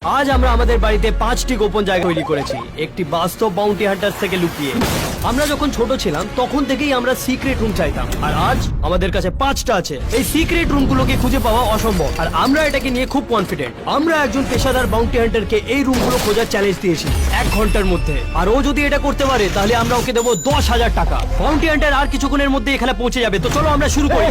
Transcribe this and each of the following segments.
আজ আমরা আমাদের বাড়িতে 5টি গোপন জায়গা তৈরি করেছি, একটি বাস্তব বাউন্টি হান্টার থেকে লুকিয়ে। আমরা যখন ছোট ছিলাম তখন থেকেই আমরা সিক্রেট রুম চাইতাম, আর আজ আমাদের কাছে 5টা আছে। এই সিক্রেট রুমগুলোকে খুঁজে পাওয়া অসম্ভব, আর আমরা এটাকে নিয়ে খুব কনফিডেন্ট। আমরা একজন পেশাদার বাউন্টি হান্টারকে এই রুমগুলো খোঁজার চ্যালেঞ্জ দিয়েছি 1 ঘন্টার মধ্যে, আর ও যদি এটা করতে পারে তাহলে আমরা ওকে দেবো 10,000 টাকা। বাউন্টি হান্টার আর কিছুক্ষণের মধ্যে এখানে পৌঁছে যাবে, তো চলো আমরা শুরু করি।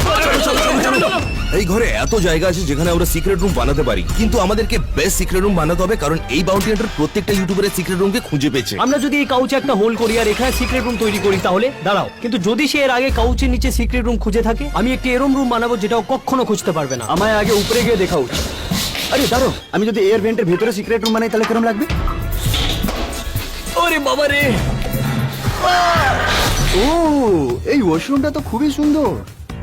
এই ঘরে এত জায়গা আছে যেখানে আমরা সিক্রেট রুম বানাতে পারি, কিন্তু আমাদেরকে বেস্ট সিক্রেট রুম বানাতে হবে, কারণ এই বাউন্টি হান্টার প্রত্যেকটা ইউটিউবারের সিক্রেট রুমকে খুঁজে পেয়েছে। আমরা যদি এই কাউচে একটা হোল করি আর এখানে সিক্রেট রুম তৈরি করি তাহলে দাঁড়াও, কিন্তু যদি সে এর আগে কাউচের নিচে সিক্রেট রুম খুঁজে থাকে, আমি একটি এরম রুম বানাবো যেটাও কখনো খুঁজতে পারবে না। আমায় আগে উপরে গিয়ে দেখা উচিত। আরে দাঁড়ো, আমি যদি এয়ার ভেন্টের ভেতরে সিক্রেট রুম বানাই তাহলে কেমন লাগবে? ওরে বাবা রে, ও এই ওয়াশরুমটা তো খুবই সুন্দর।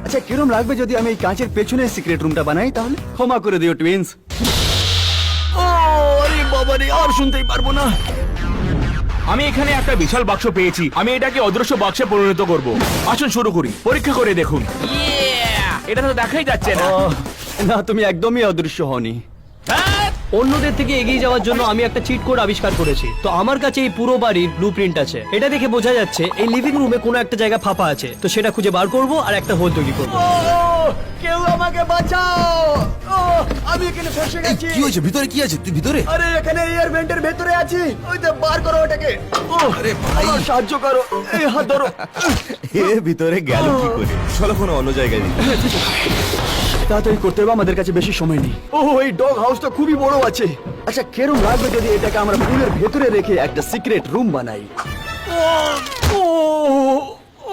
আচ্ছা কিরম লাগবে যদি আমি এই কাঁচের পেছনে সিক্রেট রুমটা বানাই তাহলে? ক্ষমা করে দিও টুইন্স। আরে বাবা রে, আর শুনতেই পারবো না। আমি এখানে একটা বিশাল বাক্স পেয়েছি, আমি এটাকে অদৃশ্য বাক্সে পরিণত করব। আসুন শুরু করি, পরীক্ষা করে দেখুন। এটা তো দেখাই যাচ্ছে না। না, তুমি একদমই অদৃশ্য হওনি। অন্যদের থেকে এগিয়ে যাওয়ার জন্য আমি একটা চিট কোড আবিষ্কার করেছি। তো আমার কাছে এই পুরো বাড়ির ব্লুপ্রিন্ট আছে। এটা দেখে বোঝা যাচ্ছে এই লিভিং রুমে কোনো একটা জায়গা ফাঁপা আছে, তো সেটা খুঁজে বার করব আর একটা হোল তৈরি করব। কেউ আমাকে বাঁচাও! আমি এখানে ফেসে এই, কি হয়েছে? ভিতরে কি আছে? তুই ভিতরে? আরে এখানে এয়ার ভেন্টের ভেতরে আছি। ওই তো বার করো ওটাকে। আরে ভাই, আমার সাহায্য করো, এই হাত ধরো। এ ভিতরে গেল কি করে? চলো কোনো অন্য জায়গায় নিই। তাড়াতাড়ি করতে হবে, আমাদের কাছে বেশি সময় নেই। ও এই ডগ হাউসটা খুবই বড় আছে। আচ্ছা কেরম লাগবে যদি এটাকে আমরা পুলের ভেতরে রেখে একটা সিক্রেট রুম বানাই?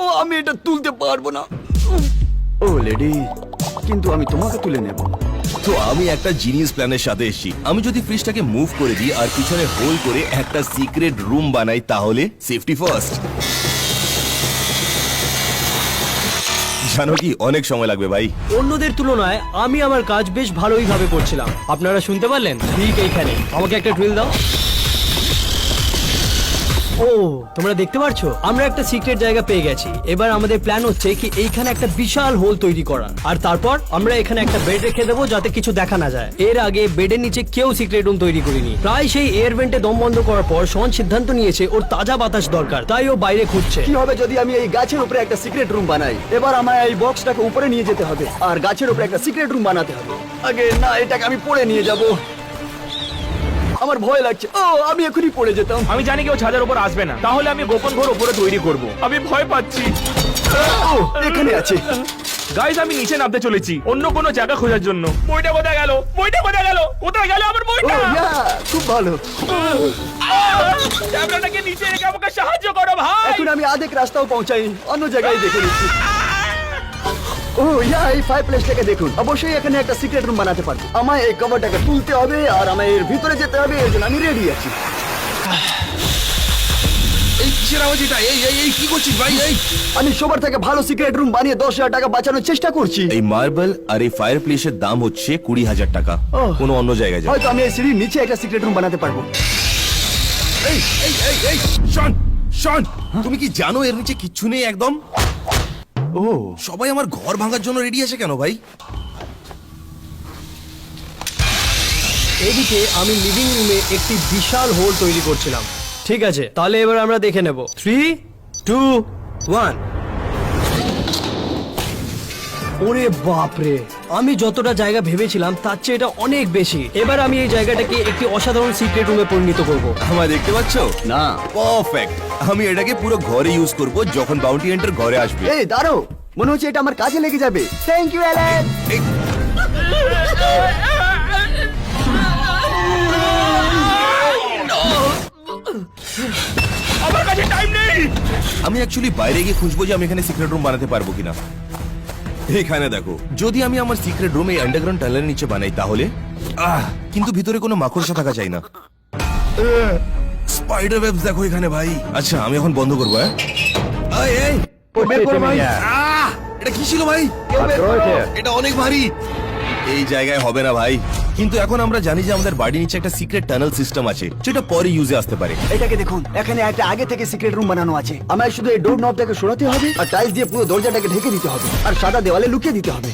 ও আমি এটা তুলতে পারবো না। ও লেডি, কিন্তু আমি তোমাকে তুলে নেব। তো আমি একটা জিনিয়াস প্ল্যানের সাথে এসেছি। আমি যদি ফ্রিজটাকে মুভ করে দিই আর পিছনে হোল করে একটা সিক্রেট রুম বানাই তাহলে সেফটি ফার্স্ট। জানো কি, অনেক সময় লাগবে ভাই। অন্যদের তুলনায় আমি আমার কাজ বেশ ভালোই ভাবে করছিলাম। আপনারা শুনতে পারলেন? ঠিক এইখানে। আমাকে একটা ড্রিল দাও। ও তোমরা দেখতে পারছো, আমরা একটা সিক্রেট জায়গা পেয়ে গেছি। এবার আমাদের প্ল্যান হচ্ছে কি এইখানে একটা বিশাল হোল তৈরি করা, আর তারপর আমরা এখানে একটা বেড রেখে দেবো যাতে কিছু দেখা না যায়। এর আগে বেডের নিচে কেউ সিক্রেট রুম তৈরি করিনি। প্রায় সেই এয়ার ভেন্টে দম বন্ধ করার পর শন সিদ্ধান্ত নিয়েছে ওর তাজা বাতাস দরকার, তাই ও বাইরে খুঁজছে। কি হবে যদি আমি এই গাছের উপরে একটা সিক্রেট রুম বানাই? এবার আমায় এই বক্সটাকে উপরে নিয়ে যেতে হবে আর গাছের উপরে একটা সিক্রেট রুম বানাতে হবে। আগে না, এটাকে আমি পড়ে নিয়ে যাব। আমার ভয় লাগছে। ও আমি এখনই পড়ে যেতাম। আমি জানি কেউ ছাদের উপর আসবে না, তাহলে আমি গোপন ঘর উপরে তৈরি করব। আমি ভয় পাচ্ছি। ও এখানে আছে। গাইস, আমি নিচে নামতে চলেছি অন্য কোনো জায়গা খোঁজার জন্য। বইটা কোথায় গেল? বইটা কোথায় গেল? কোথায় গেল আমার ও বইটা? ইয়া, খুব ভালো। ক্যামেরাটাকে নিচে রেখে আমাকে সাহায্য করো ভাই। এখন আমি আধেক রাস্তাও পৌঁছাইনি, অন্য জায়গায় দেখে নিচ্ছি। ও ইয়া, এই ফায়ার প্লেসটাকে দেখুন। অবশ্যই এখানে একটা সিক্রেট রুম বানাতে পারবো। আমায় এই কভারটাকে তুলতে হবে আর আমায় এর ভিতরে যেতে হবে, এর জন্য আমি রেডি আছি। এই কিসের আওয়াজ এটা? এই এই এই কি করছিস ভাই? এই আমি সবার থেকে ভালো সিক্রেট রুম বানিয়ে 10,000 টাকা বাঁচানোর চেষ্টা করছি। এই মার্বেল আর এই ফায়ার প্লেসের দাম হচ্ছে 20,000 টাকা। ওহ। কোনো অন্য জায়গায় যাও। হয়তো আমি এই সিঁড়ির নিচে একটা সিক্রেট রুম বানাতে পারবো। এই এই এই এই শন শন, তুমি কি জানো এর নিচে কিচ্ছু নেই একদম? ও সবাই আমার ঘর ভাঙার জন্য রেডি আছে কেন ভাই? এদিকে আমি লিভিং রুমে একটি বিশাল হোল তৈরি করছিলাম। ঠিক আছে, তাহলে এবার আমরা দেখে নেব। 3, 2, 1। ওরে বাপরে, আমি যতটা জায়গা ভেবেছিলাম তার চেয়ে এটা অনেক বেশি। এবার আমি এই জায়গাটাকে একটি অসাধারণ সিক্রেট রুমে পরিণত করব। আমায় দেখতে পাচ্ছো? না। পারফেক্ট। আমি এটাকে পুরো ঘরে ইউজ করব যখন বাউন্টি হান্টার ঘরে আসবে। এই দাঁড়ো, মনে হচ্ছে এটা আমার কাজে লেগে যাবে। Thank you Allen. এই, আমার কাছে টাইম নেই। আমি অ্যাকচুয়ালি বাইরে গিয়ে খুঁজবো যে আমি এখানে সিক্রেট রুম বানাতে পারবো কিনা। এখানে দেখো, যদি আমি আমার সিক্রেট রুম এই আন্ডারগ্রাউন্ড টানেলের নিচে বানাই তাহলে কিন্তু ভিতরে কোনো মাকড়সা থাকা চাই না। স্পাইডার ওয়েবস দেখো এখানে ভাই। আচ্ছা আমি এখন বন্ধ করবো। হ্যাঁ এই এই বের করো ভাই। এটা কি ছিল ভাই? এটা অনেক ভারী। এই জায়গায় হবে না ভাই। কিন্তু এখন আমরা জানি যে আমাদের বাড়ির নিচে একটা সিক্রেট টানেল সিস্টেম আছে যেটা পরে ইউজে আসতে পারে। এটাকে দেখুন, এখানে একটা আগে থেকে সিক্রেট রুম বানানো আছে। আমায় শুধু এই ডোর নবটাকে সরাতে হবে আর টাইলস দিয়ে পুরো দরজাটাকে ঢেকে দিতে হবে আর সাদা দেওয়ালে লুকিয়ে দিতে হবে।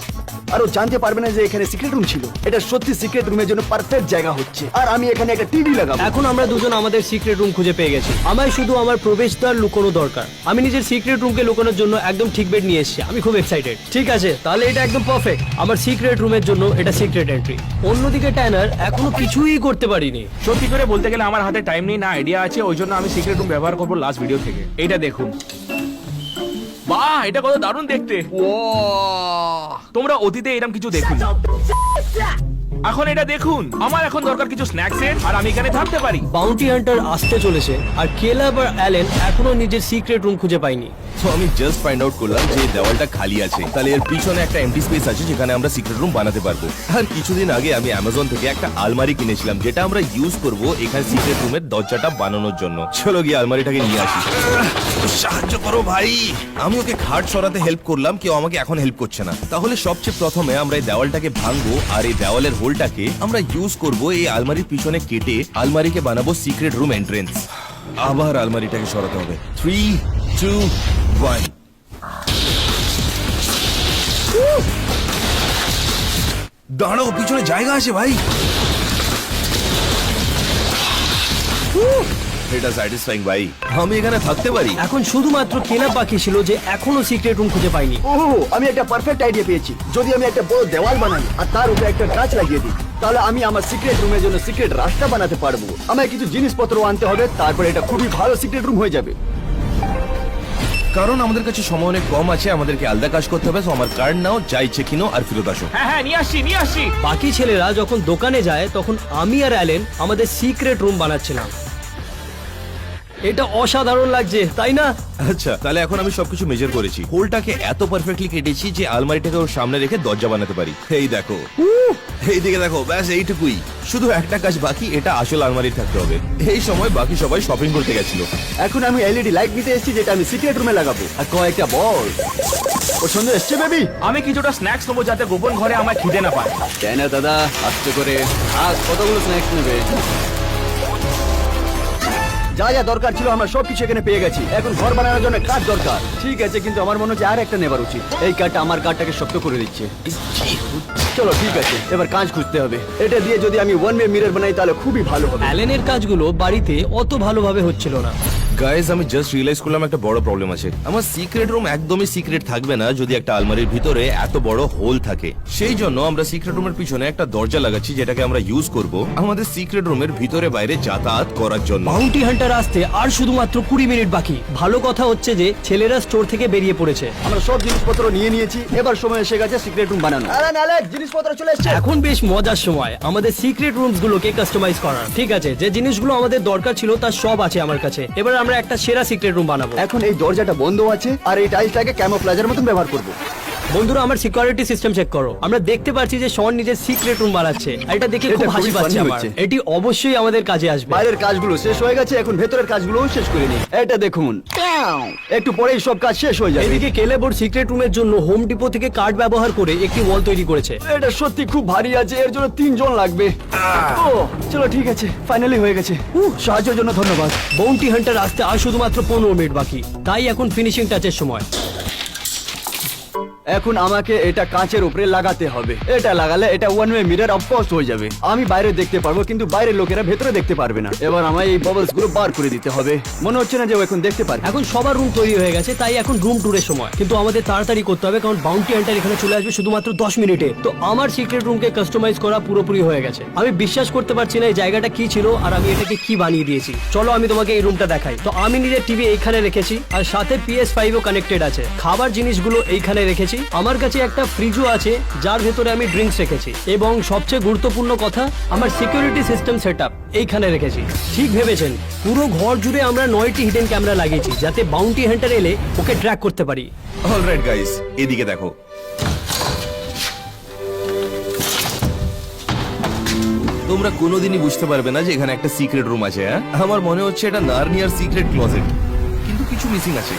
আর ও জানতে পারবে না যে এখানে সিক্রেট রুম ছিল। এটা সত্যি সিক্রেট রুমের জন্য পারফেক্ট জায়গা হচ্ছে। আর আমি এখানে একটা টিভি লাগাবো। এখন আমরা দুজন আমাদের সিক্রেট রুম খুঁজে পেয়ে গেছি। আমায় শুধু আমার প্রবেশদ্বার লুকোনো দরকার। আমি নিজের সিক্রেট রুমকে লুকোনোর জন্য একদম ঠিক বেড নিয়ে এসেছি। আমি খুব এক্সাইটেড। ঠিক আছে, তাহলে এটা একদম পারফেক্ট। আমার সিক্রেট রুমের জন্য এটা সিক্রেট এন্ট্রি। অন্যদিকে ট্যানার এখনো কিছুই করতে পারিনি। সত্যি করে বলতে গেলে আমার হাতে টাইম নেই, না আইডিয়া আছে, ওই জন্য আমি সিক্রেট রুম ব্যবহার করবো লাস্ট ভিডিও থেকে। এটা দেখুন, বাহ, এটা কত দারুণ দেখতে। তোমরা অতীতে এরকম কিছু দেখুন। এখন এটা দেখুন, আমার এখন দরকার কিছু স্ন্যাক্সের, আর আমি এখানে থাকতে পারি। বাউন্টি হান্টার আসতে চলেছে, আর কেলাব আর অ্যালেন এখনো নিজের সিক্রেট রুম খুঁজে পাইনি। তো আমি জাস্ট ফাইন্ড আউট করলাম যে এই দেওয়ালটা খালি আছে, তাহলে এর পিছনে একটা এমটি স্পেস আছে যেখানে আমরা সিক্রেট রুম বানাতে পারবো। আর কিছুদিন আগে আমি অ্যামাজন থেকে একটা আলমারি কিনেছিলাম যেটা আমরা ইউজ করব এখানে সিক্রেট রুমের দরজাটা বানানোর জন্য। চলো গিয়ে আলমারিটাকে নিয়ে আসি। সাহায্য করো ভাই। আমি ওকে খাট সরাতে হেল্প করলাম, কেউ আমাকে এখন হেল্প করছে না। তাহলে সবচেয়ে প্রথমে আমরা এই দেওয়ালটাকে ভাঙবো, আর এই দেওয়ালের হোলটাকে আমরা ইউজ করব এই আলমারির পিছনে কেটে আলমারিকে বানাবো সিক্রেট রুম এন্ট্রেন্স। আবার আলমারিটাকে সরাতে হবে। 3, 2, 1। দাঁড়াও, পিছনে জায়গা আছে ভাই। এটা স্যাটিসফাইং ভাই, আমি এখানে থাকতে পারি। এখন শুধুমাত্র কেলাব বাকি ছিল যে এখনো সিক্রেট রুম খুঁজে পাইনি। ওহ, আমি একটা পারফেক্ট আইডিয়া পেয়েছি। যদি আমি একটা বড় দেওয়াল বানাই আর তার উপরে একটা গাছ লাগিয়ে দিই, তাহলে আমি আমার সিক্রেট রুমের জন্য সিক্রেট রাস্তা বানাতে পারবো। আমায় কিছু জিনিসপত্র আনতে হবে, তারপরে এটা খুবই ভালো সিক্রেট রুম হয়ে যাবে। কারণ আমাদের কাছে সময় অনেক কম আছে, আমাদেরকে আলাদা কাজ করতে হবে। তো আমার কার্ড নাও, যা ইচ্ছে কিনো আর ফেরত আসো। হ্যাঁ হ্যাঁ, নিয়ে আসছি। বাকি ছেলেরা যখন দোকানে যায় তখন আমি আর অ্যালেন আমাদের সিক্রেট রুম বানাচ্ছিলাম। এটা অসাধারণ লাগছে, তাই না? আচ্ছা, তাহলে এখন আমি সবকিছু মেজার করেছি। হোলটাকে এত পারফেক্টলি কেটেছি যে আলমারিটাকে ওর সামনে রেখে দরজা বানাতে পারি। এই দেখো, এইদিকে দেখো, ব্যাস এইটুকুই। শুধু একটা কাজ বাকি, এটা আসল আলমারি থাকতে হবে। এই সময় বাকি সবাই শপিং করতে গেছিল। এখন আমি এলইডি লাইট নিতে এসেছি যেটা আমি সিক্রেট রুমে লাগাবো, আর কয়েকটা বল। পছন্দ এসছে বেবি? আমি কিছুটা স্ন্যাক্স নেবো যাতে গোপন ঘরে আমার খিদে না পায়। তাই না দাদা? আস্তে করে। আজ কতগুলো স্ন্যাক্স নেবে? যা যা দরকার ছিল আমরা সবকিছু এখানে পেয়ে গেছি। এখন ঘর বানানোর জন্য কাঠ দরকার। ঠিক আছে, কিন্তু আমার মনে হচ্ছে আর একটা নেবার উচিত। এই কাঠটা আমার কাঠটাকে শক্ত করে দিচ্ছে। চলো ঠিক আছে, এবার কাঁচ খুঁজতে হবে। এটা দিয়ে যদি আমি ওয়ান ওয়ে মিরর বানাই তাহলে খুবই ভালো হবে। অ্যালেনের কাজগুলো বাড়িতে অত ভালোভাবে হচ্ছিল না। গাইস, আমি জাস্ট রিয়েলাইজ করলাম একটা বড় প্রবলেম আছে। আমার সিক্রেট রুম একদমই সিক্রেট থাকবে না যদি একটা আলমারির ভিতরে এত বড় হোল থাকে। সেই জন্য আমরা সিক্রেট রুমের পিছনে একটা দরজা লাগাচ্ছি যেটাকে আমরা ইউজ করব আমাদের সিক্রেট রুমের ভিতরে বাইরে যাতায়াত করার জন্য। বাউন্টি হান্টার আসতে আর শুধুমাত্র 20 মিনিট বাকি। ভালো কথা হচ্ছে যে ছেলেরা স্টোর থেকে বেরিয়ে পড়েছে। আমরা সব জিনিসপত্র নিয়ে নিয়েছি, এবার সময় এসে গেছে সিক্রেট রুম বানানো। জিনিসপত্র চলে এসেছে। এখন বেশ মজার সময় আমাদের সিক্রেট রুমস গুলোকে কাস্টমাইজ করার। ঠিক আছে, যে জিনিসগুলো আমাদের দরকার ছিল তার সব আছে আমার কাছে। এবার আমরা একটা সেরা সিক্রেট রুম বানাবো। এখন এই দরজাটা বন্ধ আছে আর এই টাইলসটাকে ক্যামোফ্লেজের মতন ব্যবহার করব। বন্ধুরা, আমার সিকিউরিটি সিস্টেম চেক করো। আমরা দেখতে পাচ্ছি যে শন নিজের সিক্রেট রুম বানাচ্ছে। আর এটা দেখে খুব এটা হাসি খুবই পাচ্ছে funny আমার। হচ্ছে। এটি অবশ্যই আমাদের কাজে আসবে। বাইরের কাজগুলো শেষ হয়ে গেছে, এখন ভেতরের কাজগুলোও শেষ করে নিই। এটা দেখুন, একটু পরেই সব কাজ শেষ হয়ে যাবে। এদিকে কেলেব ওর সিক্রেট রুমের জন্য হোম ডিপো থেকে কাঠ ব্যবহার করে একটি ওয়াল তৈরি করেছে। এটা সত্যি খুব ভারী আছে, এর জন্য 3 জন লাগবে। ও চলো ঠিক আছে, ফাইনালি হয়ে গেছে। সাহায্যের জন্য ধন্যবাদ। বাউন্টি হান্টার আসতে আর শুধুমাত্র 15 মিনিট বাকি, তাই এখন ফিনিশিং টাচের সময়। এখন আমাকে এটা কাঁচের উপরে লাগাতে হবে। এটা লাগালে এটা ওয়ান ওয়ে মিরর অফকোর্স হয়ে যাবে। আমি বাইরে দেখতে পারবো, কিন্তু বাইরের লোকেরা ভেতরে দেখতে পারবে না। এবার আমায় এই বাবলস গুলো বার করে দিতে হবে। মনে হচ্ছে না যে ও এখন দেখতে পারবে। এখন সবার রুম তৈরি হয়ে গেছে, তাই এখন রুম ট্যুরের সময়। কিন্তু আমাদের তাড়াতাড়ি করতে হবে, কারণ বাউন্টি হান্টার এখানে চলে আসবে শুধুমাত্র 10 মিনিটে। তো আমার সিক্রেট রুমকে কাস্টমাইজ করা পুরোপুরি হয়ে গেছে। আমি বিশ্বাস করতে পারছি না এই জায়গাটা কি ছিল আর আমি এটাকে কি বানিয়ে দিয়েছি। চলো আমি তোমাকে এই রুমটা দেখাই। তো আমি নিজের টিভি এইখানে রেখেছি, আর সাথে PS5 ও কানেক্টেড আছে। খাবার জিনিসগুলো এইখানে রেখেছি। আমার কাছে একটা ফ্রিজও আছে যার ভেতরে আমি ড্রিঙ্কস রেখেছি। এবং সবচেয়ে গুরুত্বপূর্ণ কথা, আমার সিকিউরিটি সিস্টেম সেটআপ এইখানে রেখেছি। ঠিক ভেবেছেন, পুরো ঘর জুড়ে আমরা 9টি হিডেন ক্যামেরা লাগিয়েছি যাতে বাউন্টি হান্টার এলে ওকে ট্র্যাক করতে পারি। অলরাইট গাইস, এদিকে দেখো। তোমরা কোনোদিনই বুঝতে পারবে না যে এখানে একটা সিক্রেট রুম আছে। হ্যাঁ, আমার মনে হচ্ছে এটা নার্নিয়ার সিক্রেট ক্লোজেট, কিন্তু কিছু মিসিং আছে।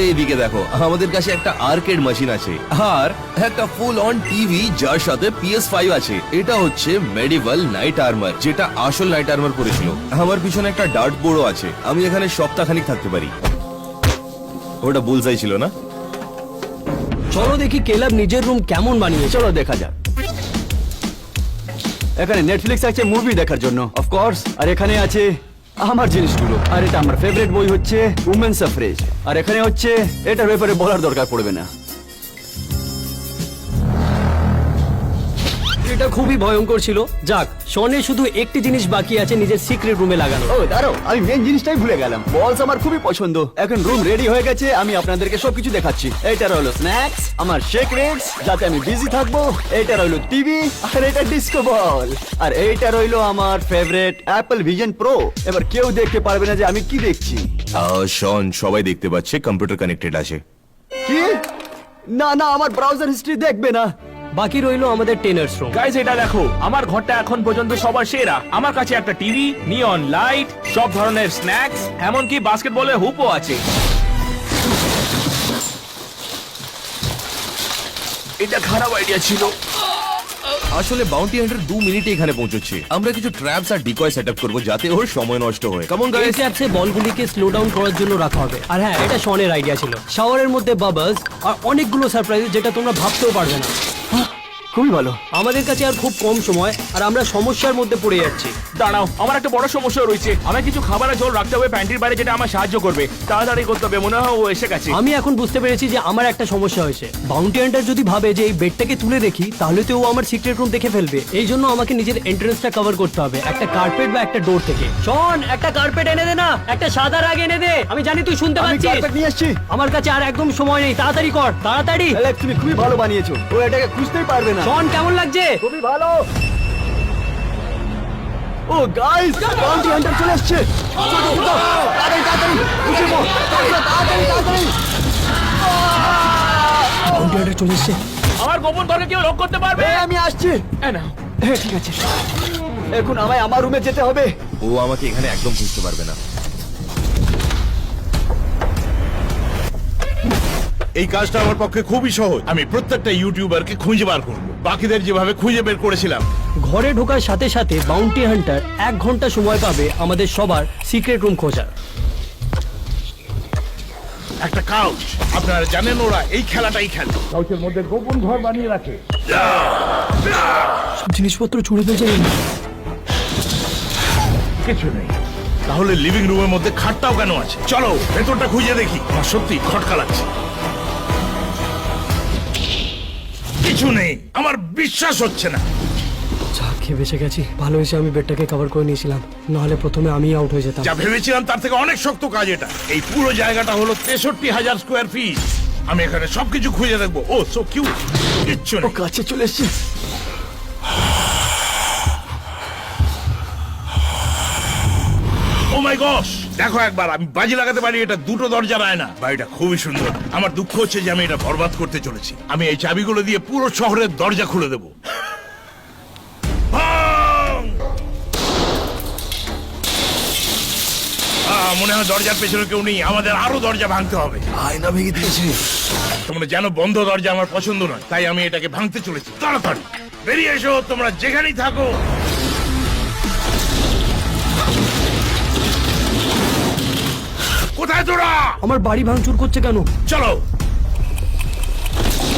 এইদিকে দেখো, আমাদের কাছে একটা আর্কেড মেশিন আছে আর একটা ফুল অন টিভি যার সাথে PS5 আছে। এটা হচ্ছে মেডিভাল নাইট আর্মার, যেটা আসল নাইট আর্মার পরেছিল। আমার পিছনে একটা ডার্ট বোর্ডও আছে। আমি এখানে সপ্তাহখানিক থাকতে পারি। ওটা বুলসাই ছিল না? চলো দেখি কেলাব নিজের রুম কেমন বানিয়েছে। চলো দেখা যাক। এখানে নেটফ্লিক্স আছে মুভি দেখার জন্য অফকোর্স, আর এখানে আছে আমার জিনিসগুলো। আর এটা আমার ফেভারিট বই হচ্ছে উমেন সাফরেজ। আর এখানে হচ্ছে, এটার ব্যাপারে বলার দরকার পড়বে না। এটা খুবই ভয়ঙ্কর ছিল। যাক, শনের শুধু একটি জিনিস বাকি আছে নিজের সিক্রেট রুমে লাগানো। ও দাঁড়াও, আমি মেন জিনিসটাই ভুলে গেলাম। বলস আমার খুবই পছন্দ। এখন রুম রেডি হয়ে গেছে, আমি আপনাদেরকে সবকিছু দেখাচ্ছি। এটা রইলো স্ন্যাক্স, আমার শেক রেটস যাতে আমি বিজি থাকবো। এটা রইলো টিভি, আর এটা ডিস্কো বল। আর এইটা রইলো আমার ফেভারিট অ্যাপল ভিশন প্রো। এবার কেউ দেখতে পারবে না যে আমি কি দেখছি। শন, সবাই দেখতে পাচ্ছে কম্পিউটার কানেক্টেড আছে। কি? না না, আমার ব্রাউজার হিস্ট্রি দেখবে না। বাকি রইলো আমাদের টেনার্স রুম। গাইজ এটা দেখো, আমার ঘরটা এখন পর্যন্ত সবার সেরা। আমার কাছে একটা টিভি, নিয়ন লাইট, সব ধরনের স্ন্যাক্স, এমনকি বাস্কেটবলের হুপও আছে। এটা খারাপ আইডিয়া ছিল। আসলে বাউন্টি হান্টার 2 মিনিটে এখানে পৌঁছচ্ছে। আমরা কিছু ট্র্যাপস আর ডিকয় সেটআপ করব যাতে ওর সময় নষ্ট হয়। কেমন এই গাইস? ট্র্যাপসে বলগুলিকে স্লো ডাউন করার জন্য রাখা হবে। আর হ্যাঁ, এটা শনের আইডিয়া ছিল। শাওয়ারের মধ্যে বাবলস আর অনেকগুলো সারপ্রাইজ যেটা তোমরা ভাবতেও পারবে না। খুবই ভালো। আমাদের কাছে আর খুব কম সময়, আর আমরা সমস্যার মধ্যে পড়ে যাচ্ছি। দাঁড়াও, আমার একটা বড় সমস্যা রয়েছে। আমার কিছু খাবার আর জল রাখতে হবে প্যান্টির বাইরে, যেটা আমার সাহায্য করবে। তাড়াতাড়ি করতে হবে, মনে হয় ও এসে গেছে। আমি এখন বুঝতে পেরেছি যে আমার একটা সমস্যা হয়েছে। বাউন্টি হান্টার যদি ভাবে যে এই বেডটাকে তুলে দেখি, তাহলে তো ও আমার সিক্রেট রুম দেখে ফেলবে। এই জন্য আমাকে নিজের এন্ট্রান্সটা কভার করতে হবে একটা কার্পেট বা একটা ডোর থেকে। শোন, একটা কার্পেট এনে দে না, একটা সাদা রাগ এনে দে। আমি জানি তুই শুনতে আমি পাচ্ছিস। কার্পেট নিয়ে আসছি। আমার কাছে আর একদম সময় নেই, তাড়াতাড়ি কর, তাড়াতাড়ি। অ্যালেক্স, তুমি খুবই ভালো বানিয়েছো। ও এটাকে খুঁজতেই পারবে না। শোন, কেমন লাগছে? খুবই ভালো। ও গাইস, বাউন্টি হান্টার চলে আসছে। তাড়াতাড়ি তাড়াতাড়ি খুঁজে পড়। তাড়াতাড়ি তাড়াতাড়ি। বাউন্টি হান্টার চলে এসেছে। আমার গোপন ঘরকে কেউ লক করতে পারবে? আমি আসছি। এ নাও। হ্যাঁ ঠিক আছে। এখন আমায় আমার রুমে যেতে হবে। ও আমাকে এখানে একদম বুঝতে পারবে না। এই কাজটা আমার পক্ষে খুবই সহজ। আমি প্রত্যেকটা ইউটিউবারকে খুঁজে বার করব, বাকিদের যেভাবে খুঁজে বের করেছিলাম। ঘরে ঢোকার সাথে সাথে বাউন্টি হান্টার 1 ঘন্টা সময় পাবে আমাদের সবার সিক্রেট রুম খোঁজার। একটা কাউচ, আপনারা জানেন ওরা এই খেলাটাই খেলে। কাউচের মধ্যে গোপন ঘর বানিয়ে রাখে। সব জিনিসপত্র ছুড়ে ফেলছে। কিছু নেই, তাহলে লিভিং রুমের মধ্যে খাটটাও কেন আছে? চলো ভেতরটা খুঁজে দেখি। আমার সত্যি খটকা লাগছে। কিছু নেই, আমার বিশ্বাস হচ্ছে না। যা খেয়ে বেঁচে গেছি। ভালো হয়েছে আমি বেডটাকে কভার করে নিয়েছিলাম, নাহলে প্রথমে আমি আউট হয়ে যেতাম। যা ভেবেছিলাম তার থেকে অনেক শক্ত কাজ এটা। এই পুরো জায়গাটা হলো 63,000 স্কোয়ার ফিট। আমি এখানে সবকিছু খুঁজে দেখবো। ও সো কিউট। কিচ্ছু ও নেই। কাছে চলে এসছে। ও মাই গস, দেখো একবার, আমি বাজি লাগাতে পারি এটা 2টো দরজা রায় না। বাড়িটা খুবই সুন্দর। আমার দুঃখ হচ্ছে যে আমি এটা বরবাদ করতে চলেছি। আমি এই চাবিগুলো দিয়ে পুরো শহরের দরজা খুলে দেবো। ভাঙ! মনে হয় দরজার পেছনে কেউ নেই। আমাদের আরো দরজা ভাঙতে হবে। আয়না ভেঙে দিয়েছে। তোমরা জানো বন্ধ দরজা আমার পছন্দ নয়, তাই আমি এটাকে ভাঙতে চলেছি। তাড়াতাড়ি বেরিয়ে এসো, তোমরা যেখানেই থাকো। কোথায় তোরা? আমার বাড়ি ভাঙচুর করছে কেন? চলো।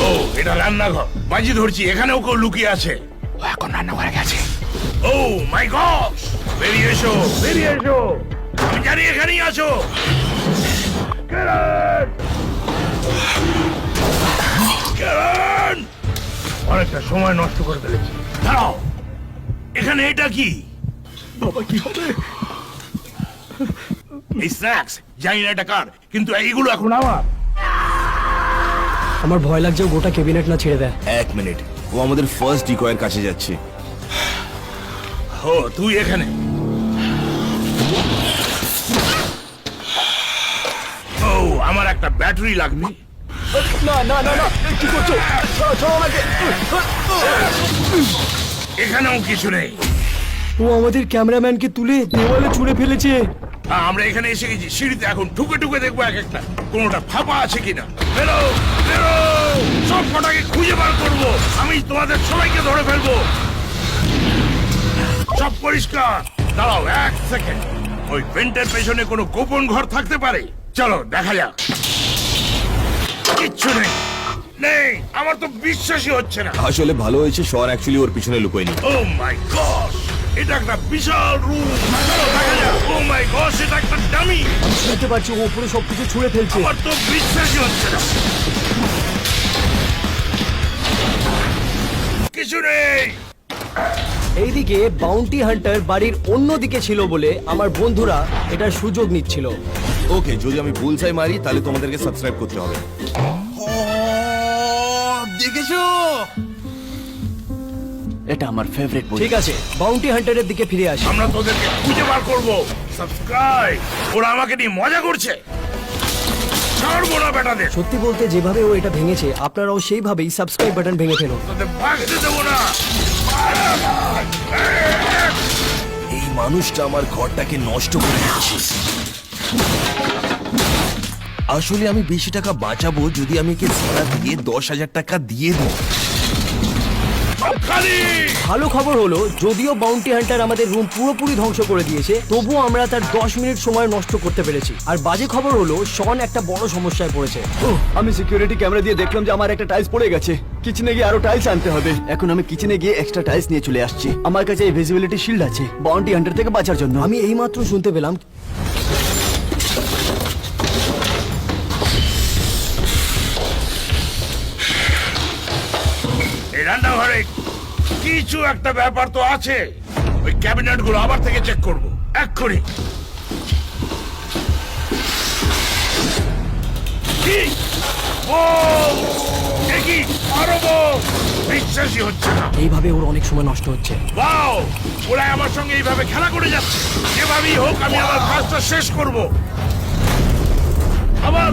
ও, এটা রান্নাঘর। বাজি ধরছি এখানেও কেউ লুকিয়ে আছে। ও এখন রান্নাঘরে গেছে। ও মাই গড, বেরিয়ে এসো, বেরিয়ে এসো। আমি জানি এখানেই আছো। কেরান! কেরান! অনেকটা সময় নষ্ট করে ফেলেছি। দাঁড়াও, এখানে এটা কি? বাবা কি হবে? এই স্ন্যাক্স, জানি না এটা কার, কিন্তু এইগুলো এখন আমার। আমার ভয় লাগছে ও গোটা ক্যাবিনেট না ছেড়ে দেয়। 1 মিনিট, ও আমাদের ফার্স্ট ডিকয়ের কাছে যাচ্ছে। ও তুই এখানে। ও, আমার একটা ব্যাটারি লাগবে। না না না না, কি করছো? ছাড়ো আমাকে। এখানেও কিছু নেই। ও আমাদের ক্যামেরাম্যানকে তুলে দেওয়ালে ছুঁড়ে ফেলেছে। আমরা এখানে এসে গেছি। সিঁড়িতে এখন ঠুকে ঠুকে দেখবো এক একটা, কোনোটা ফাঁপা আছে কিনা। বেরো বেরো, সব কটাকে খুঁজে বার করবো। আমি তোমাদের সবাইকে ধরে ফেলবো। সব পরিষ্কার। দাঁড়াও 1 সেকেন্ড। ওই ভেন্টের পেছনে কোনো গোপন ঘর থাকতে পারে। চলো দেখা যাক। কিচ্ছু নেই। নেই, আমার তো বিশ্বাসই হচ্ছে না। আসলে ভালো হয়েছে শন অ্যাকচুয়ালি ওর পিছনে লুকোয়নি। ও মাই গড, এটা একটা বিশাল রুম। চলো দেখা যাক। ও মাই গড, এটা একটা ডামি। আমি শুনতে পাচ্ছি ও উপরে সবকিছু ছুঁড়ে ফেলছে। আমার তো বিশ্বাসই হচ্ছে না। কিছু নেই। এইদিকে বাউন্টি হান্টার বাড়ির অন্য দিকে ছিল বলে আমার বন্ধুরা এটার সুযোগ নিচ্ছিল। ওকে, যদি আমি বুলসাই মারি তাহলে তোমাদেরকে সাবস্ক্রাইব করতে হবে। দেখেছো? এটা আমার ফেভারিট ঠিক আছে, বাউন্টি হান্টারের দিকে ফিরে আসি। আমরা তোদেরকে খুঁজে বার করবো। সাবস্ক্রাইব। ওরা আমাকে নিয়ে মজা করছে। ছাড়বো না বেটাদের। সত্যি বলতে যেভাবে ও এটা ভেঙেছে, আপনারাও সেইভাবেই সাবস্ক্রাইব বাটন ভেঙে ফেলুন। তোদের ভাগতে দেবো না। এই মানুষটা আমার ঘরটাকে নষ্ট করে দিচ্ছে। আসলে আমি বেশি টাকা বাঁচাবো যদি আমি একে ভাড়া দিয়ে 10,000 টাকা দিয়ে দিই। খালি ভালো খবর হলো, যদিও বাউন্টি হান্টার আমাদের রুম পুরোপুরি ধ্বংস করে দিয়েছে, তবুও আমরা তার 10 মিনিট সময় নষ্ট করতে পেরেছি। আর বাজে খবর হলো, শন একটা বড় সমস্যায় পড়েছে। আমি সিকিউরিটি ক্যামেরা দিয়ে দেখলাম যে আমার একটা টাইলস পড়ে গেছে। কিচেনে গিয়ে আরো টাইলস আনতে হবে। এখন আমি কিচেনে গিয়ে এক্সট্রা টাইলস নিয়ে চলে আসছি। আমার কাছে এই ভিজিবিলিটি শিল্ড আছে বাউন্টি হান্টার থেকে বাঁচার জন্য। আমি এইমাত্র শুনতে পেলাম এই রান্নাঘরে কিছু একটা ব্যাপার তো আছে। ওই ক্যাবিনেট গুলো আবার থেকে চেক করবো এক্ষুনি। কি? ও, এ কি? আরো বোম! বিশ্বাসই হচ্ছে না। এইভাবে ওর অনেক সময় নষ্ট হচ্ছে। ওয়াও! ওরা আমার সঙ্গে এইভাবে খেলা করে যাচ্ছে। যেভাবেই হোক আমি আমার কাজটা শেষ করব। আবার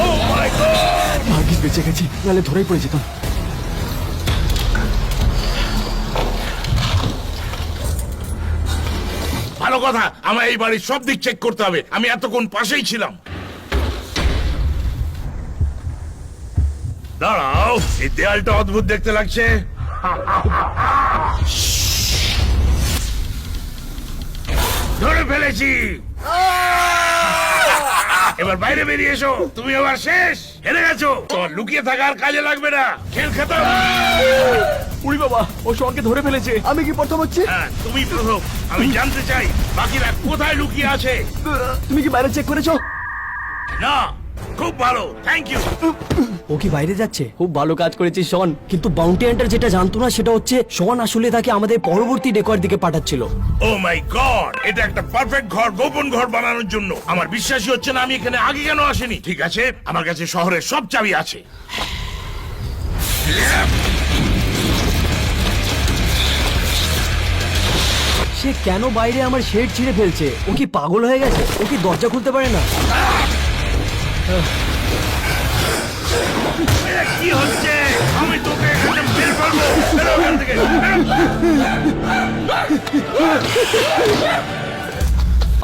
ও মাই গড! ভাগ্যিস বেঁচে গেছি, নাহলে ধরেই পড়ে যেতাম। ভালো কথা, আমার এই বাড়ির সব দিক চেক করতে হবে। আমি এতক্ষণ পাশেই ছিলাম। দাঁড়াও, এই দেয়ালটা অদ্ভুত দেখতে লাগছে। ধরে ফেলেছি। এবার বাইরে বেরিয়ে এসো। তুমি এবার শেষ, হেরে গেছো। তোমার লুকিয়ে থাকার কাজে লাগবে না। খেল খেতাম। উড়ি বাবা, ও শনকে ধরে ফেলেছে। আমি কি প্রথম হচ্ছি? হ্যাঁ, তুমি প্রথম। আমি জানতে চাই বাকিরা কোথায় লুকিয়ে আছে। তুমি কি বাইরে চেক করেছো? না, খুব ভালো, থ্যাংক ইউ। ও কি বাইরে যাচ্ছে? খুব ভালো কাজ করেছিস শন। কিন্তু বাউন্টি হান্টার যেটা জানতো না সেটা হচ্ছে, শন আসলে তাকে আমাদের পরবর্তী ডেকর দিকে পাঠাচ্ছিল। ও মাই গড, এটা একটা পারফেক্ট ঘর, গোপন ঘর বানানোর জন্য। আমার বিশ্বাসই হচ্ছে না আমি এখানে আগে কেন আসিনি। ঠিক আছে, আমার কাছে শহরের সব চাবি আছে। সে কেন বাইরে আমার শেড ছিঁড়ে ফেলছে? ও কি পাগল হয়ে গেছে? ও কি দরজা খুলতে পারে না? এটা কি হচ্ছে? আমি তোকে এখানে বের করবো। বেরো এখান থেকে, বেরো।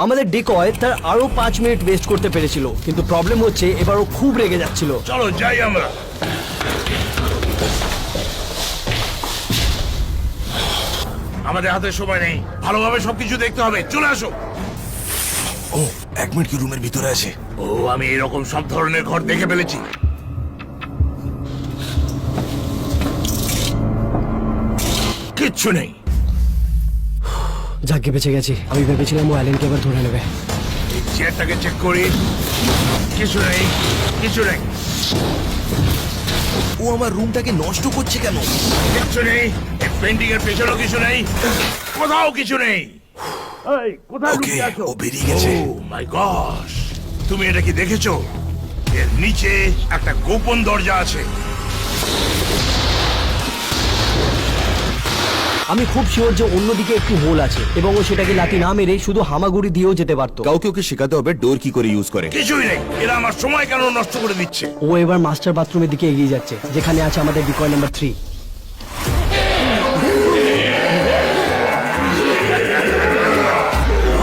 আমাদের ডেকয় তার আরো 5 মিনিট ওয়েস্ট করতে পেরেছিল, কিন্তু প্রবলেম হচ্ছে এবার ও খুব রেগে যাচ্ছিল। চলো যাই আমরা। আমাদের হাতে সময় নেই, ভালোভাবে সবকিছু দেখতে হবে। চলে আসো। ও, 1 মিনিট কি রুমের ভিতরে আছে? ও, আমি এরকম সব ধরনের ঘর দেখে ফেলেছি। কিচ্ছু নেই। যাকে বেঁচে গেছি। আমি ভেবেছিলাম ও অ্যালেনকে এবার ধরে নেবে। এই চেয়ারটাকে চেক করি। কিছু নেই, কিছু নেই, ও আমার রুমটাকে নষ্ট করছে কেন? কিচ্ছু নেই। এই পেন্টিং এর পেছনেও কিছু নেই, কোথাও কিছু নেই। এই, কোথায় ওকে, লুকিয়ে আছো? ও বেরিয়ে গেছে। ও মাই গড, তুমি এটা কি দেখেছো? এর নিচে একটা গোপন দরজা আছে। আমি খুব শিওর যে অন্যদিকে একটু হোল আছে এবং ও সেটাকে লাথি না মেরে শুধু হামাগুড়ি দিয়েও যেতে পারতো। কাউকে ওকে শেখাতে হবে ডোর কি করে ইউজ করে। কিছুই নেই। এরা আমার সময় কেন নষ্ট করে দিচ্ছে? ও এবার মাস্টার বাথরুমের দিকে এগিয়ে যাচ্ছে, যেখানে আছে আমাদের ডিকয় নাম্বার 3।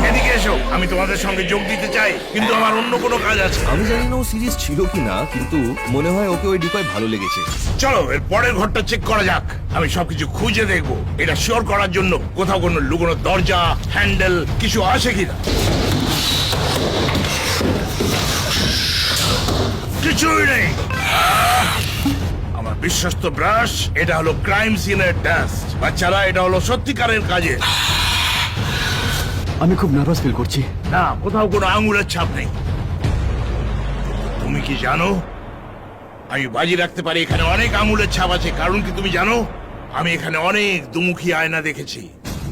এদিকে এসো, আমি তোমাদের সঙ্গে যোগ দিতে চাই, কিন্তু আমার অন্য কোনো কাজ আছে। আমি জানি না ও সিরিয়াস ছিল কি না, কিন্তু মনে হয় ওকে ওই ডিকয় ভালো লেগেছে। চলো এর পরের ঘরটা চেক করা যাক। আমি সবকিছু খুঁজে দেখবো, এটা শিওর করার জন্য কোথাও কোনো লুকোনো দরজা, হ্যান্ডেল কিছু আছে কিনা। কিছুই নেই। বিশ্বস্ত ব্রাশ, এটা হলো ক্রাইম সিনের ডাস্ট। বাচ্চারা, এটা হলো সত্যিকারের কাজে। আমি খুব নার্ভাস ফিল করছি। না, কোথাও কোনো আঙুলের ছাপ নেই। তুমি কি জানো, আমি বাজি রাখতে পারি এখানে অনেক আঙুলের ছাপ আছে। কারণ কি তুমি জানো, আমি এখানে অনেক দুমুখী আয়না দেখেছি।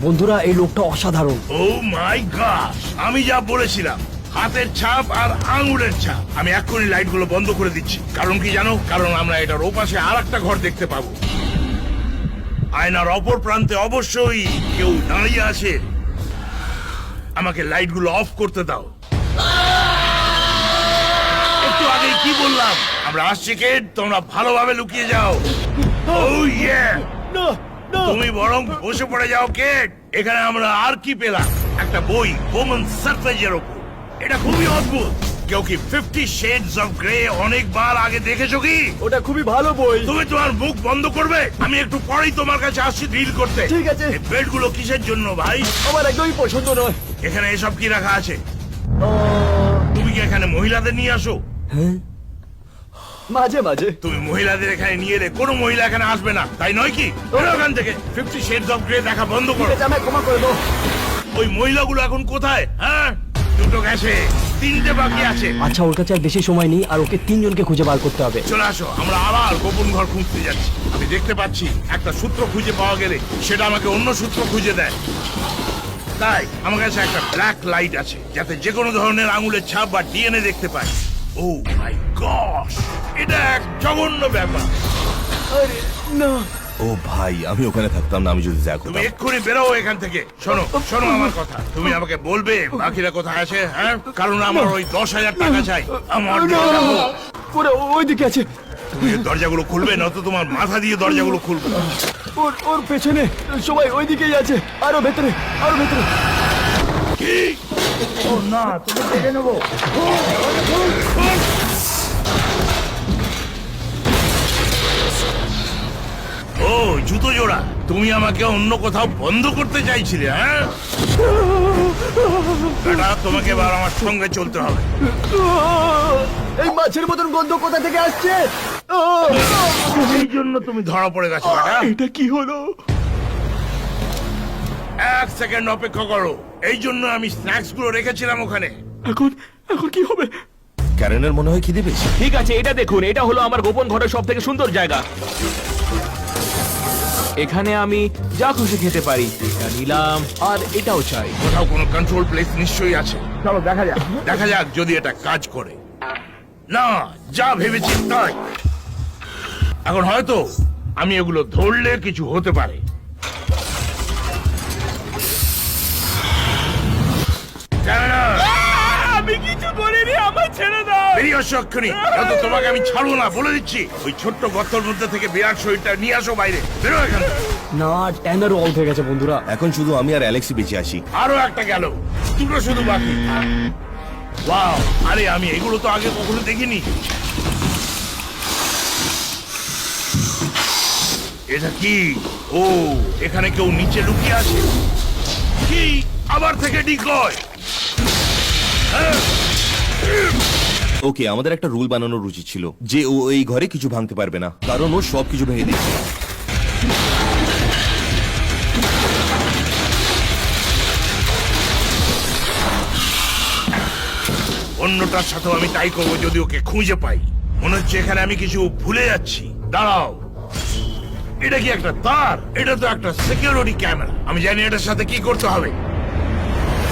বন্ধুরা, এই লোকটা অসাধারণ। ও মাই গড, আমি যা বলেছিলাম, হাতের ছাপ আর আঙুলের ছাপ। আমি এক্ষুনি লাইটগুলো বন্ধ করে দিচ্ছি। কারণ কি জানো, কারণ আমরা এটার ওপাশে আর একটা ঘর দেখতে পাবো। আয়নার অপর প্রান্তে অবশ্যই কেউ দাঁড়িয়ে আছে। আমাকে লাইটগুলো অফ করতে দাও। একটু আগে কি বললাম, আমরা আসছি কেট, তোমরা ভালোভাবে লুকিয়ে যাও। ও ইয়ে, না, না। তুমি বরং বসে পড়ে যাও কেট। এখানে আমরা আর কি পেলাম, একটা বই, ওমেন সারপ্রাইজের ওপর। এটা খুবই অদ্ভুত। কেউ কি 50 Shades of Grey অনেকবার আগে দেখেছো কি? ওটা খুবই ভালো বই। তুমি তোমার মুখ বন্ধ করবে? আমি একটু পরেই তোমার কাছে আসছি ডিল করতে। ঠিক আছে। এই বেডগুলো কিসের জন্য ভাই? আমার একদমই পছন্দ নয়। এখানে এসব কি রাখা আছে? তুমি কি এখানে মহিলাদের নিয়ে আসো? মাঝে মাঝে। তুমি মহিলাদের এখানে নিয়ে এলে কোনো মহিলা এখানে আসবে না, তাই নয় কি? বেরো এখান থেকে। 50 Shades of Grey দেখা বন্ধ করো। ঠিক আছে, আমায় ক্ষমা করে দাও। ওই মহিলাগুলো এখন কোথায়? হ্যাঁ, দুটো গেছে, 3টে বাকি আছে। আচ্ছা, ওর কাছে আর বেশি সময় নেই, আর ওকে 3 জনকে খুঁজে বার করতে হবে। চলে আসো, আমরা আবার গোপন ঘর খুঁজতে যাচ্ছি। আমি দেখতে পাচ্ছি একটা সূত্র খুঁজে পাওয়া গেলে সেটা আমাকে অন্য সূত্র খুঁজে দেয়। তাই আমার কাছে একটা ব্ল্যাক লাইট আছে, যাতে যে কোনো ধরনের আঙুলের ছাপ বা ডিএনএ দেখতে পাই। ও মাই গড, এটা এক জঘন্য ব্যাপার। আরে না। ও ভাই, আমি ওখানে থাকতাম না, আমি যদি যা তুমি করতাম। এক্ষুনি বেরো এখান থেকে। শোনো শোনো আমার কথা, তুমি আমাকে বলবে বাকিরা কোথায় আছে। হ্যাঁ, কারণ আমার ওই 10,000 টাকা চাই। আমার না, দিয়ে রাখো। ওরা ওইদিকে আছে। তুমি এর দরজাগুলো খুলবে, নয়তো তোমার মাথা দিয়ে দরজাগুলো খুলবে। ওর পেছনে সবাই ওইদিকেই আছে। আরো ভেতরে, আরো ভেতরে। কি? ও না, তুমি দেখে নেবো। ও জুতো জোড়া, তুমি আমাকে অন্য কোথাও বন্ধ করতে চাইছিলে? হ্যাঁ, বেটা, তোমাকে এবার আমার সঙ্গে চলতে হবে। এই মাছের মতন গন্ধ কোথা থেকে আসছে? এই জন্য তুমি ধরা পড়ে গেছো বেটা। এটা কি হলো? 1 সেকেন্ড অপেক্ষা করো। এই জন্য আমি স্ন্যাক্স গুলো রেখেছিলাম ওখানে। এখন এখন কি হবে? ক্যারেনের মনে হয় খিদে পেয়েছে। ঠিক আছে, এটা দেখুন, এটা হলো আমার গোপন ঘরের সব থেকে সুন্দর জায়গা। এখানে আমি যা খুশি খেতে পারি। এটা নিলাম, আর এটাও চাই। কোথাও কোনো কন্ট্রোল প্লেস নিশ্চয়ই আছে। চলো দেখা যাক, দেখা যাক যদি এটা কাজ করে। না, যা ভেবেছি তাই। এখন হয়তো আমি এগুলো ধরলে কিছু হতে পারে। ক্যানাডা, আমি কিছু করিনি, আমার ছেড়ে দাও। বেরিয়ে আসো এক্ষুনি, নয়তো তোমাকে আমি ছাড়বো না, বলে দিচ্ছি। ওই ছোট্ট গর্তের মধ্যে থেকে বিরাট শরীরটা নিয়ে আসো বাইরে। বেরো এখান থেকে। না, ট্যানারও আউট হয়ে গেছে বন্ধুরা। এখন শুধু আমি আর অ্যালেক্সি বেঁচে আছি। আরো একটা গেল, দুটো শুধু বাকি। ওয়াও, আরে আমি এগুলো তো আগে কখনো দেখিনি। এটা কি? ও, এখানে কেউ নিচে লুকিয়ে আছে। কি? আবার থেকে ডিকয়। ওকে, আমাদের একটা রুল বানানোর উচিত ছিল যে ও এই ঘরে কিছু ভাঙতে পারবে না, কারণ ও সবকিছু ভেঙে দিচ্ছে। অন্যটার সাথেও আমি তাই করবো যদি ওকে খুঁজে পাই। মনে হচ্ছে এখানে আমি কিছু ভুলে যাচ্ছি। দাঁড়াও, এটা কি একটা তার? এটা তো একটা সিকিউরিটি ক্যামেরা। আমি জানি এটার সাথে কি করতে হবে।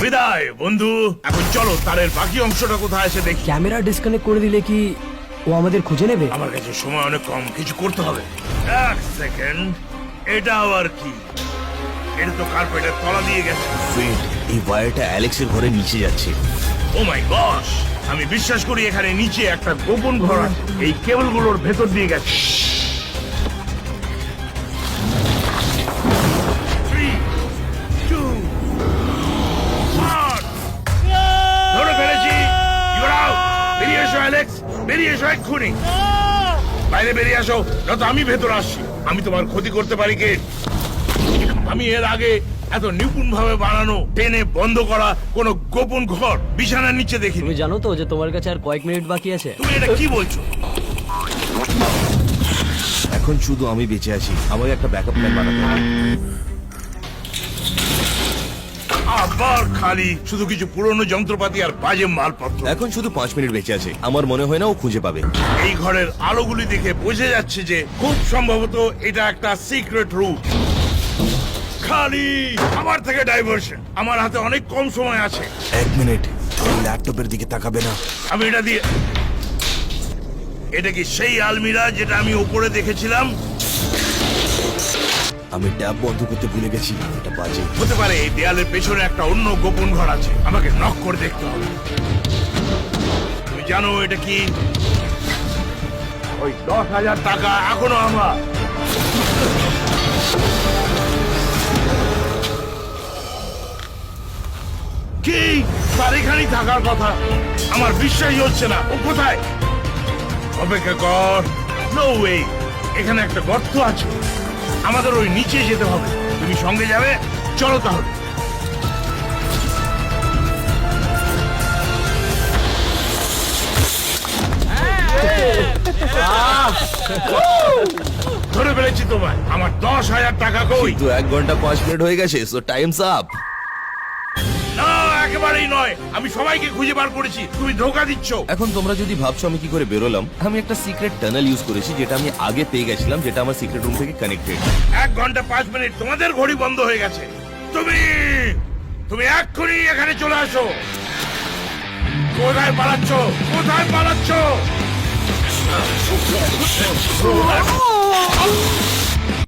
বিদায় বন্ধু, এখন চলো তারের বাকি অংশটা কোথায় আছে দেখি। ক্যামেরা ডিসকানেক্ট করে দিলে কি ও আমাদের খুঁজে নেবে? আমার কাছে সময় অনেক কম, কিছু করতে হবে। 1 সেকেন্ড, এটা আবার কি? এটা তো কার্পেটের তলা দিয়ে গেছে। Wait, এই ওয়্যারটা অ্যালেক্সের ঘরে নিচে যাচ্ছে। ও মাই গশ, আমি বিশ্বাস করি এখানে নিচে একটা গোপন ঘর আছে। এই কেবলগুলোর ভেতর দিয়ে গেছে। 3, 2, 1, ধরে ফেলেছি। You're out. বেরিয়ে এসো অ্যালেক্স, বেরিয়ে এসো এক্ষুনি। বাইরে বেরিয়ে আসো, নয়তো আমি ভেতর আসছি। আমি তোমার ক্ষতি করতে পারি কে? আমি এর আগে এত নিপুণ ভাবে বানানো, টেনে বন্ধ করা কোন গোপন ঘর বিছানার নিচে দেখিনি। তুমি জানো তো যে তোমার কাছে আর কয়েক মিনিট বাকি আছে? তুমি এটা কি বলছো? এখন শুধু আমি বেঁচে আছি, আমাকে একটা ব্যাকআপ প্ল্যান বানাতে হবে। আবার খালি শুধু কিছু পুরনো যন্ত্রপাতি আর বাজে মালপত্র। এখন শুধু 5 মিনিট বেঁচে আছে, আমার মনে হয় না ও খুঁজে পাবে। এই ঘরের আলোগুলি দেখে বোঝা যাচ্ছে যে খুব সম্ভবত এটা একটা সিক্রেট রুট। খালি আমার থেকে ডাইভার্সন। আমার হাতে অনেক কম সময় আছে। 1 মিনিট, ল্যাপটপের দিকে তাকাবে না। আমি এটা দিয়ে, এটা কি সেই আলমিরা যেটা আমি উপরে দেখেছিলাম? আমি ট্যাব বন্ধ করতে ভুলে গেছি, এটা বাজে। হতে পারে এই দেয়ালের পেছনে একটা অন্য গোপন ঘর আছে, আমাকে নক করে দেখতে হবে। তুমি জানো এটা কি? ওই 10,000 টাকা এখনো আমার। কি তার এখানেই থাকার কথা? আমার বিশ্বাসই হচ্ছে না। ও কোথায়? অপেক্ষা কর। নো ওয়ে, এখানে একটা গর্ত আছে, আমাদের ওই নিচে যেতে হবে। তুমি সঙ্গে যাবে? চলো তাহলে। ধরে ফেলেছি তোমায়। আমার 10,000 টাকা কই? কিন্তু 1 ঘন্টা 5 মিনিট হয়ে গেছে, সো টাইমস আপ। না, একেবারেই নয়। আমি সবাইকে খুঁজে বার করেছি, তুমি ধোকা দিচ্ছ। এখন তোমরা যদি ভাবছো আমি কি করে বেরোলাম, আমি একটা সিক্রেট টানেল ইউজ করেছি যেটা আমি আগে পেয়ে গেছিলাম, যেটা আমার সিক্রেট রুম থেকে কানেক্টেড। 1 ঘন্টা 5 মিনিট তোমাদের ঘড়ি বন্ধ হয়ে গেছে। তুমি তুমি এক্ষুনি এখানে চলে আসো। কোথায় পালাচ্ছ? কোথায় পালাচ্ছ?